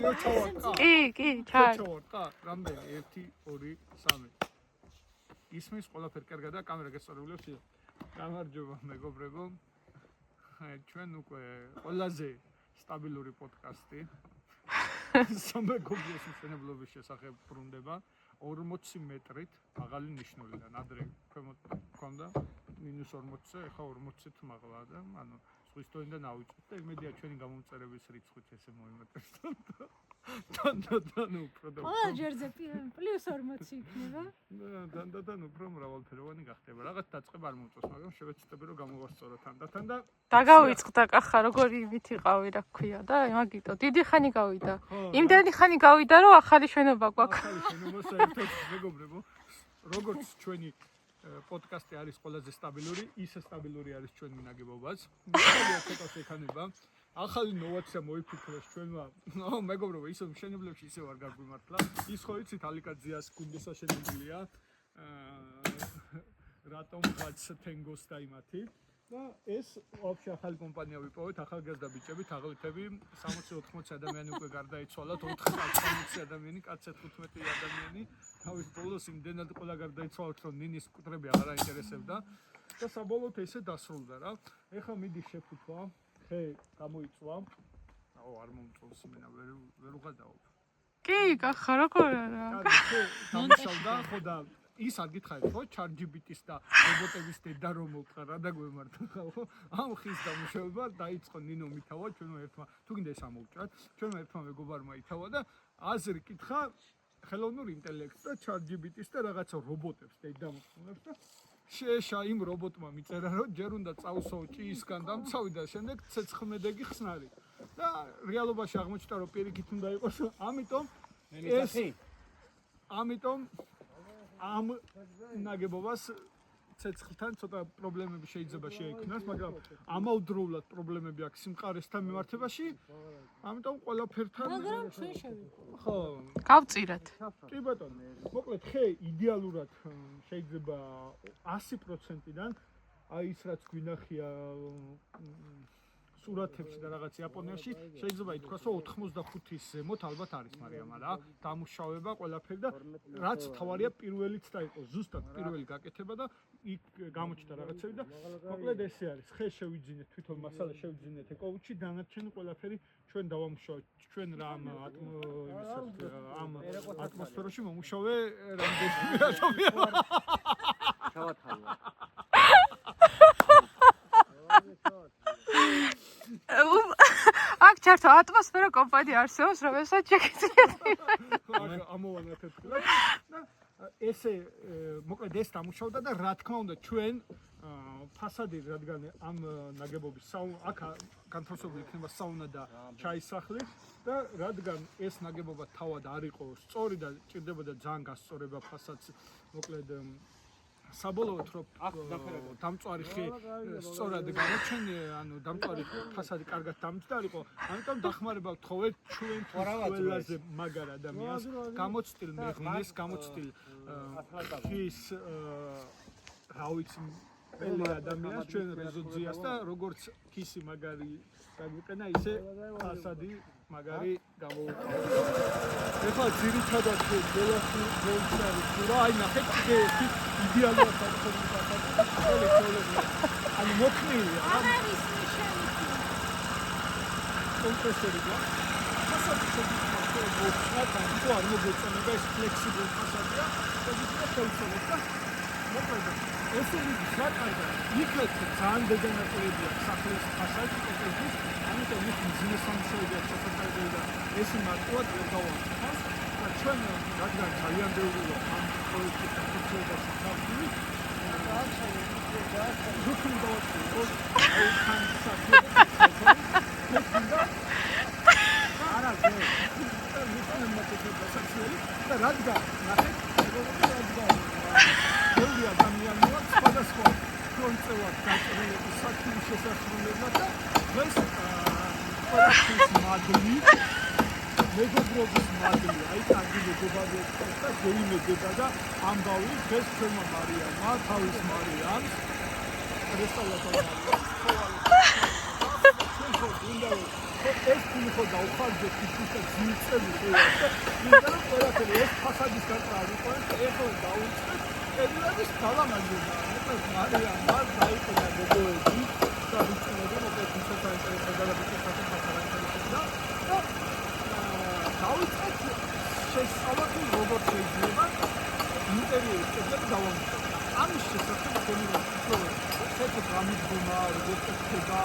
კი, ჩარ. ჩავარტყა, რამდენი? 1 2 3. ისმის ყველაფერი კარგად და კამერა გესწორებული აქვს. გამარჯობა მეგობრებო. ჩვენ უკვე ყველაზე სტაბილური პოდკასტი. სამეგობროს მშენებლობის შესახებ ბრუნდება 40 მეტრით აღალი ნიშნულიდან. ადრე ქვემოთ მქონდა -40-ზე, ახლა 40-ით მაღლა და ანუ ზღვის დონიდან ავიწევთ და იმედია ჩვენი გამომწერების რიცხვით ესე მოიმატებს. დანდან უფრო და ყველა ჯერზე +40 იქნება. დანდან უფრო მრავალფეროვანი გახდება. რაღაც დაწყება არ მომწონს, მაგრამ შევეცდები რომ გამოვასწორო თანდათან და დაგავიწყდა კახა როგორი იმით იყავი რა ქვია და მაგიტო დიდი ხანი გავიდა. იმდენი ხანი გავიდა რომ ახალი შენობა გვაქვს. ახალი შენობა საერთოდ მეგობრებო, როგორც ჩვენი პოდკასტი არის ყველაზე სტაბილური, ისე სტაბილური არის ჩვენი ნაგებობაც. მიხარია ცოტას ექანება. ახალი ნოვაცია მოიფიქრეს ჩვენმა. მეგობრებო, ისე მშენებლებში ისე არ გაგვიმართლა. ის ხო იცით ალიკაძიას გუნდესა შენებულია. რატომ რაც თენგოს და იმათი. და ეს ვაფშე ახალი კომპანია ვიპოვეთ, ახალგაზრდა ბიჭები, თაღლითები, 60-80 ადამიანი უკვე გარდაიცვალა, 450 ადამიანი, კაცად 15 ადამიანი. თავის ბოლოს იმდენად ყველა გარდაიცვალა, რომ ნინის კუტრები აღარ აინტერესებდა და საბოლოოდ ესე დასრულდა რა. ეხლა მიდი შეფუთვა, ხე გამოიწვა. არ მომწონს იმენა, ვერ უღადაობ. კი, კახა როგორ არა. ხე დამშალდა, ხო და ის არ გითხარით ხო ChatGPT-ის და რობოტების დედა რომ მოვყარ რა დაგვემართა ხო ამ ხის დამუშავება დაიწყო ნინო მითავა ჩვენმა ერთმა თუ გინდა ეს ამოვჭრათ ჩვენმა ერთმა მეგობარმა ითავა და აზრი კითხა ხელოვნურ ინტელექტს და ChatGPT-ის და რაღაცა რობოტებს დედა მოხსნებს და შეეშა იმ რობოტმა მიწერა რომ ჯერ უნდა წავსო ჭიისგან დამცავი და შემდეგ ცეცხლმედეგი ხსნარი და რეალობაში აღმოჩნდა რომ პირიქით უნდა იყოს ამიტომ ამ ნაგებობას ცეცხლთან ცოტა პრობლემები შეიძლება შეექმნას, მაგრამ ამავდროულად პრობლემები აქვს სიმყარესთან მიმართებაში. ამიტომ ყველაფერთან მაგრამ ჩვენ შევიდეთ. ხო, გავწირეთ. კი ბატონო. მოკლედ ხე იდეალურად შეიძლება 100%-დან აი ის რაც გვინახია სურათებში და რაღაც იაპონიაში შეიძლება ითქვას რომ 85-ის ზემოთ ალბათ არის, მაგრამ რა დამუშავება ყველაფერი და რაც თავარია პირველიც დაიყო ზუსტად პირველი გაკეთება და იქ გამოჩნდა რაღაცები და მოკლედ ესე არის ხე შევიძინეთ თვითონ მასალა შევიძინეთ ეკოუჩი დანარჩენი ყველაფერი ჩვენ დავამუშავეთ ჩვენ რა ამ ატმოსფეროში მომუშავე რამდენი ადამიანი ჩავათავა აქ ჩართო ატმოსფერო კომპანია არსებობს, რომელსაც შეგიძლიათ. ამოვანათეთ და ესე მოკლედ ეს დამუშავდა და რა თქმა უნდა ჩვენ ფასადი რადგან ამ ნაგებობის აქ განთავსებული იქნება საუნა და ჩაის სახლი და რადგან ეს ნაგებობა თავად არ იყო სწორი და ჭირდებოდა ძალიან გასწორება ფასადს მოკლედ საბოლოოდ რომ დამწვარი ხე სწორად გამოჩენია, ანუ დამწვარი ფასადი კარგად დამჯდარიყო, ამიტომ დახმარებავთ თხოვე ჩვენ ყველაზე მაგარ ადამიანს, გამოცდილ მეღვინეს, გამოცდილ ხის რა ვიცი პელი ადამიანს ჩვენ რეზოძიას და როგორც ქისი მაგარი დაგვიყენა, ისე ფასადი მაგარი გამოვიყენე. ეხლა ძირითადად ბელასი მოუწარი თუ რა აი ნახეთ ეს იდეალურად საერთოდ ფასადი. ანუ მოქნილია რა. არის ნიშანი. კონტრასტები. ფასადი შეგვიძლია თუ არ მოგეწონება ეს ფლექსიბლ ფასადია, შეგვიძლია შევცვალოთ და მოკლედ ეს იგი საკარგა იქეთ ძალიან დეგენერატიულია სახლის ფასადი კონკრეტულად ამიტომ ის მძიმე სამუშაოებია საფრთხე და ეს მარტივად ვერ გავაკეთოს და ჩვენ რადგან ძალიან ბევრია ამ პროექტის საფუძველზე ჩავდივი ზუსტად დავაწყოთ აი თან საფუძველი არა და რადგან ნახეთ ბევრი ადამიანია სხვადასხვა კონცეპტად დაწერილი საქმის შესაძლებლად და ეს ყველაფრის მადლი მეგობრობის მადლი აი კარგი მეგობრობებს და გეიმედება და ამბავი დღეს ჩვენმა მარიამმა თავის მარიამს რესტავრატორი ეს თუნი ხო დაუხარჯე თვითონ და ძილწები ყველა და იმიტომ რომ ყველაფერი ეს ფასადის გაყრა იყო ეს ეხლა დაუწყეთ კედლების გალამაზება მოკლედ მარია მარ დაიწყო მოგოები და ვიცინები მოკლედ ისე საინტერესო გადაბიჭდეს და დაუწყეთ შესწავლა თუ როგორ შეიძლება ინტერიერის კედლები დავამუშავოთ ამის შესახებ გენერალ საერთოდ რამიდგომა როგორც ხდება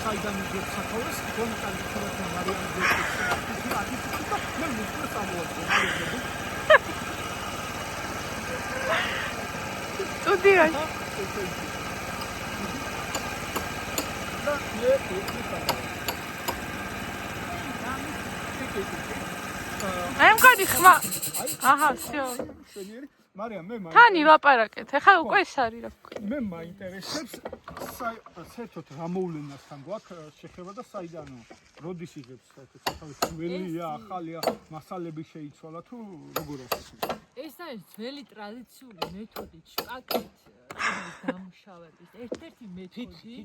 საიდან იგებს სათავეს გონკალი ხოლმე მარიამი ძეწის და მე მისთვის ამოვაწყო მარიამი სტუდიაში და მე აი მგონი ხმა აჰა всё მარიამ მე თან ილაპარაკეთ ახლა უკვე ეს არის რა ვქო მე მაინტერესებს საერთოდ რა მოვლენასთან გვაქვს შეხება და საიდანო როდის იღებს საერთოდ სათავეს ძველია ახალია მასალები შეიცვალა თუ როგორ ახსნა ეს არის ძველი ტრადიციული მეთოდი შპაკით დამუშავების ერთ-ერთი მეთოდი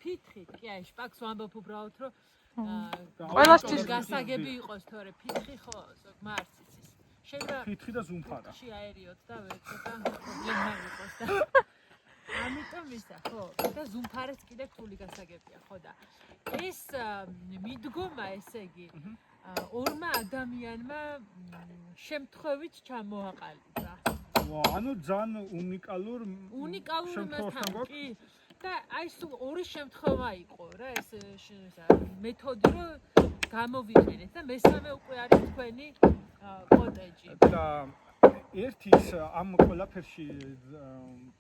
ფითხით კი აი შპაკს ვამბობ უბრალოდ რომ ყველასთვის გასაგები იყოს თორე ფითხი ხო ზოგმართ შეიძლება ფითხი და ზუმფარაში აერიოთ და ცოტა პრობლემა იყოს და ამიტომ ისა ხო და ზუმფარეს კიდე რთული გასაგებია ხო და ეს მიდგომა ესე იგი ორმა ადამიანმა შემთხვევით ჩამოაყალიბა ვა ანუ ძალიან უნიკალური მასთან კი და აი სულ ორი შემთხვევა იყო რა ეს მეთოდი რომ გამოვიყენეთ და მესამე უკვე არის თქვენი კოტეჯი და ერთის ამ ყველაფერში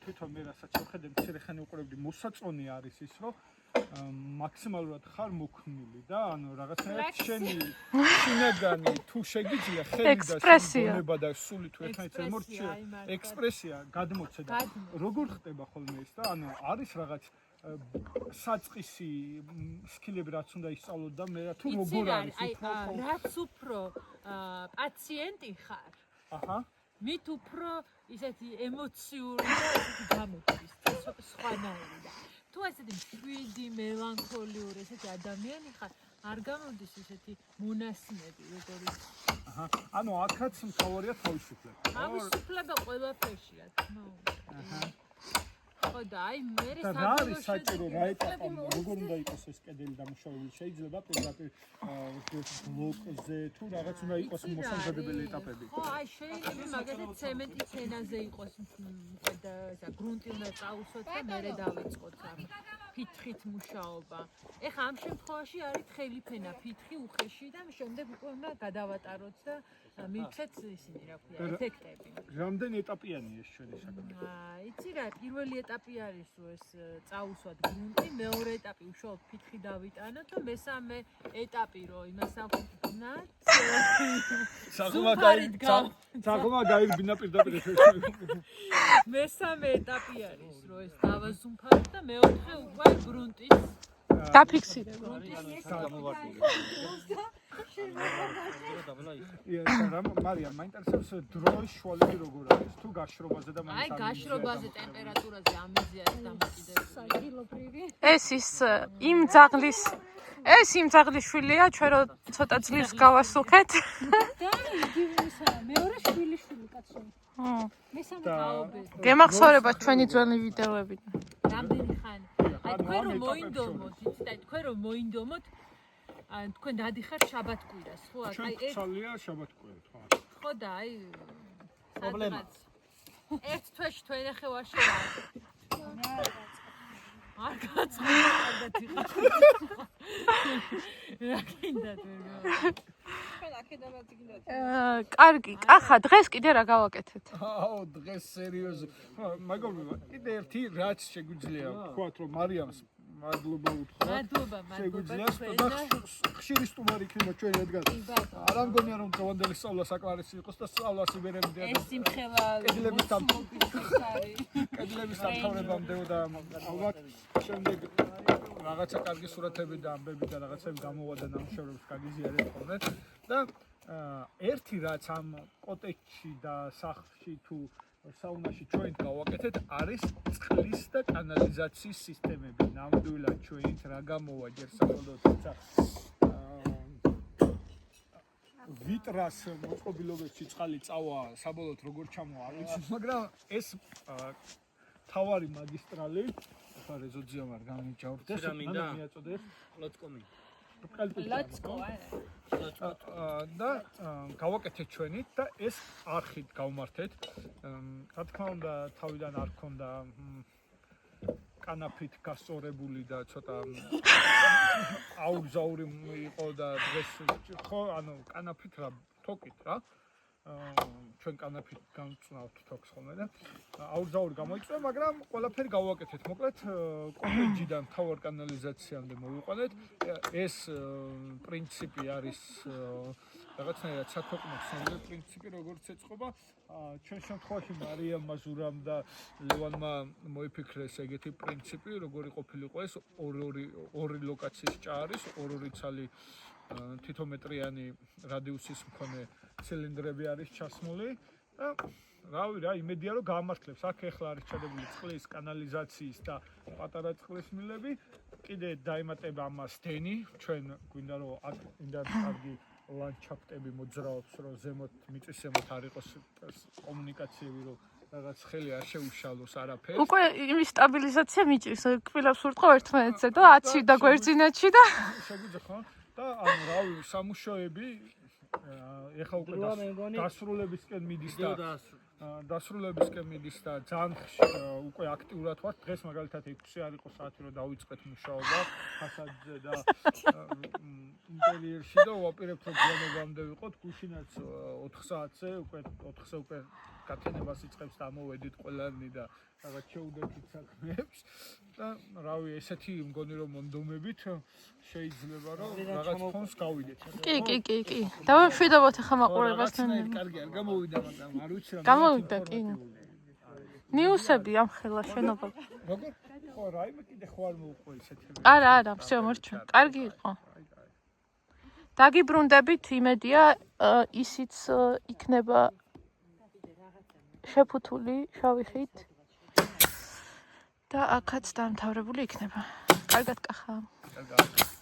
თვითონ მე რასაც ვხედავ მცირე ხანი უყურებდი მოსაწონი არის ის რომ მაქსიმალურად ხარ მოქმნილი და ანუ რაღაცნაირად შენი შინაგანი თუ შეგიძლია ხელი და შეგონება და სული თუ ერთმანეთს ემოცია ექსპრესია გადმოცე და როგორ ხდება ხოლმე ეს და ანუ არის რაღაც საწყისი სკილები რაც უნდა ისწავლო და მე თუ როგორ არის რაც უფრო პაციენტი ხარ აჰა მით უფრო ისეთი ემოციური და ისეთი გამოდის სხვანაირი და თუ ესეთი მშვიდი მელანქოლიური ესეთი ადამიანი ხარ არ გამოდის ისეთი მონასმები როგორიც აჰა ანუ აქაც მთავარია თავისუფლება თავისუფლება ყველაფერშია თქმა უნდა აჰა ხო და აი მე რა არის საჭირო რა ეტაპი როგორ უნდა იყოს ეს კედელი დამუშავებული შეიძლება პირდაპირ ბლოკზე თუ რაღაც უნდა იყოს მოსამზადებელი ეტაპები ხო აი შეიძლება მაგალითად ცემენტის ენაზე იყოს და ესა გრუნტი უნდა წაუსვათ და მერე დავიწყოთ ამ ფითხით მუშაობა ეხა ამ შემთხვევაში არის თხელი ფენა ფითხი უხეში და შემდეგ უკვე უნდა გადავატაროთ და მივცეთ ისინი რა ქვია ეფექტები რამდენი ეტაპიანია ეს ჩვენი საქმე იცი რა პირველი ეტაპი არის რომ ეს წაუსვათ გრუნტი მეორე ეტაპი უშუალოდ ფითხი დავიტანოთ და მესამე ეტაპი რომ იმას ავკვნათ საღმა გაიგბინა პირდაპირ მესამე ეტაპი არის რომ ეს დავაზუმფაროთ და მეოთხე უკვე გრუნტის დაფიქსირება მარიამ მაინტერესებს დროის შუალები როგორ არის თუ გაშრობაზე და აი გაშრობაზე ტემპერატურაზე ამიზია საკილობრივი ეს იმ ძაღლის შვილია ჩვენ რო ცოტა ძლივს გავასუხეთ და მეორე შვილი კაცო მესამე გაობეს გემახსოვრება ჩვენი ძველი ვიდეოები რამდენი ხანი აი თქვენ რომ მოინდომოთ იცით აი თქვენ რომ მოინდომოთ ან თქვენ დადიხართ შაბათკვირას ხო აი ეს ცალია შაბათკვირა ხო და აი სადღაც ერთ თვეში თქვენ ახევაში არ გაცხადდა დიხარ რა გინდათ კარგი, ახლა დღეს კიდე რა გავაკეთეთ? აო, დღეს სერიოზულად. მაგალითად, კიდე ერთი რაც შეგვიძლია ვთქვათ, რომ მარიამს მადლობა უთხრა. მადლობა. შეგვიძლია ხშირი სტუმარი იქნება ჩვენ რადგან. არ ამგონია რომ დღევანდელი სწავლა საკმარისი იყოს და სწავლას იბერებდი. ეს სიმხელა კედლების სამთავრებამდე და ალბათ შემდეგ რაღაცა კარგი სურათები და ამბები და რაღაცები გამოვა და ნამუშევრებს გაგიზიარებ ხოლმე და ერთი რაც ამ კოტეჯში და სახლში თუ საუნაში ჩვენ გავაკეთეთ არის წყლის და კანალიზაციის სისტემები. ნამდვილად ჩვენით რა გამოვა ჯერ სახელმწიფო ვიტრას მოწყობილობებში წყალი წავა საბოლოოდ როგორ ჩამოვა არ ვიცი, მაგრამ ეს თავარი მაგისტრალი ახლა რეზოძიამ არ გამიჯავრდეს მიაწოდეს ლოცკომი და გავაკეთეთ ჩვენით და ეს არხით გავმართეთ. რა თქმა უნდა, თავიდან არ ქონდა კანაფით გასწორებული და ცოტა აუგზაური იყო და დღეს ხო, ანუ კანაფით რა თოკით რა. ჩვენ კანაფით გამწნავთ თოქს ხოლმე და აუგზაური გამოიწვია, მაგრამ ყველაფერი გავაკეთეთ. მოკლედ, კოლეჯიდან თავარ კანალიზაციამდე მოვიყვანეთ. ეს პრინციპი არის რაღაცნაირად საქვეყნო პრინციპი, როგორც ეწყობა. ჩვენ შემთხვევაში მარიამ მაზურამ და ლევანმა მოიფიქრეს ეგეთი პრინციპი, როგორი ყოფილიყო ეს ორი ლოკაციის ჭარის, ორი ცალი თითომეტრიანი რადიუსის მქონე ცილინდრები არის ჩასმული და რავი რა, იმედია რომ გაამართლებს. აქ ახლა არის ჩადებული წყლის, კანალიზაციის და პატარა წყლის მილები. კიდე დაემატება ამას დენი, ჩვენ გვინდა რომ აქ ინდა კარგი ლანდშაფტები მოძრაობს, რომ ზემოთ მიწის ზემოთ არ იყოს კომუნიკაციები, რომ რაღაც ხელი არ შეუშალოს არაფერს. უკვე იმის სტაბილიზაცია მიჭირს, კბილებს ურტყო ერთმანეთზე და 10 და გვერდზინათში და შეგვიძლია ხო? და ანუ რავი, სამუშოები ეხლა უკვე დასრულებისკენ მიდის და ძალიან უკვე აქტიურად ვართ. დღეს მაგალითად 6 არ იყო საათი რომ დავიწყეთ მუშაობა ფასადზე და ინტერიერში და ვაპირებთ რომ გვიანობამდე ვიყოთ. გუშინაც 4 საათზე უკვე გათენებას იწყებს და ამოვედით ყველანი და რაღაც შეუდეთით საქმეებს და რავი, ესეთი მგონი რომ მონდომებით შეიძლება რომ რაღაც ფონს გავიდეთ. კი. დავამშვიდობოთ ახლა მაყურებასთან. კარგი არ გამოვიდა, მაგრამ არ ვიცი რა. გამოვიდა, კი. ნიუსები ამ ხელა შენობა. როგორ? ხო, რაიმე კიდე ხო არ მოუყვა ესეთები. არა, всё, მორჩა. კარგი იყო. დაგიბრუნდებით, იმედია ისიც იქნება შეფუთული შავი ხით და აქაც დამთავრებული იქნება. კარგად კახა. კარგად.